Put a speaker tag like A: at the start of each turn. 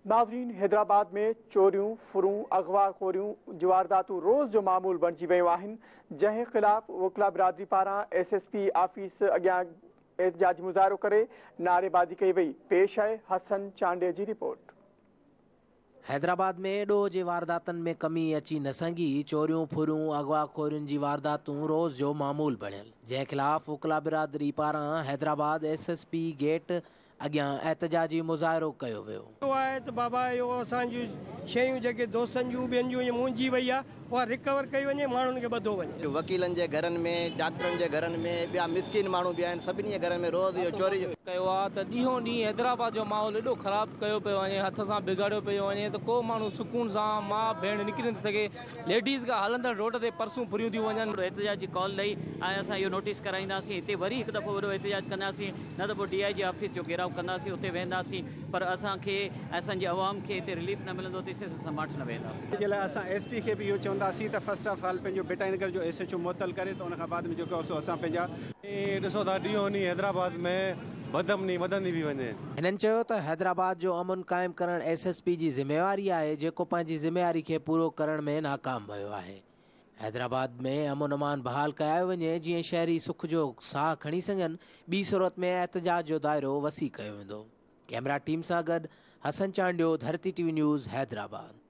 A: नाज़रीन, हैदराबाद में चोरियों, फुरूं, अगवाखोरियों जी वारदातूं रोज़ जो मामूल बणिजी वियूं आहिनि, जंहिं ख़िलाफ़ वकिला बिरादरी पारां SSP आफिस अॻियां एहतजाजी मुज़ाहिरो करे नारेबाज़ी कई वई। पेश आहे हसन चांडे जी रिपोर्ट।
B: हैदराबाद में ॾोह जे वारदातनि में कमी अची न सघी। चोरियूं, फुरियूं, अगवाखोरियुनि जी वारदातूं रोज़ जो मामूल बणियल, जंहिं ख़िलाफ़ वकिला बिरादरी पारां हैदराबाद SSP गेट अॻियां एहतजाजी मुज़ाहिरो कयो वियो।
C: बाबा इहो असांजी शयूं जेके दोस्तनि जूं ॿियनि जूं मुंहिंजी वई आहे उहा रिकवर कई वञे, माण्हुनि खे ॿधो वञे।
D: वकीलनि जे घरनि में, डॉक्टरनि जे घरनि में, ॿिया मिस्किन माण्हू बि आहिनि, सभिनी जे घरनि में रोज़ इहो चोरी
E: कयो आहे त ॾींहों ॾींहुं हैदराबाद जो माहौल एॾो ख़राबु कयो पियो वञे, हथ सां बिगाड़ियो पियो वञे त को माण्हू सुकून सां माउ भेण निकिरी नथी सघे। लेडीज़ खां हलंदड़ रोड ते पर्सूं फुरियूं थियूं वञनि।
F: एहतजाज जी कॉल ॾेई ऐं असां इहो नोटिस कराईंदासीं, हिते वरी हिकु दफ़ो वॾो एहतजाज कंदासीं, न त पोइ DIG ऑफिस जो घेराव कंदासीं, उते वेंदासीं। पर असांखे असांजी आवाम खे हिते रिलीफ न मिलंदो त असां माठ न वेंदासीं।
G: जे लाइ असां SP खे बि इहो चवंदासीं त फर्स्ट ऑफ ऑल पंहिंजो बेटानगर जो SHO मुअतल करे, त उन खां बाद में जेको आहे असां पंहिंजा
H: ॾिसो था ॾींहों ॾींहुं हैदराबाद में बदअमनी वधंदी बि वञे।
B: हिननि चयो त हैदराबाद जो अमन क़ाइमु करणु SSP जी ज़िम्मेवारी आहे, जेको पंहिंजी ज़िम्मेवारी खे पूरो करण में नाकाम वियो आहे। हैदराबाद में अमन अमान बहाल कयो वञे, जीअं शहरी सुख जो साह खणी सघनि। ॿी सूरत में एहतजाज जो दायरो वसी कयो वेंदो। कैमरा टीम सां गॾु हसन चांडियो, धरती TV न्यूज़, हैदराबाद।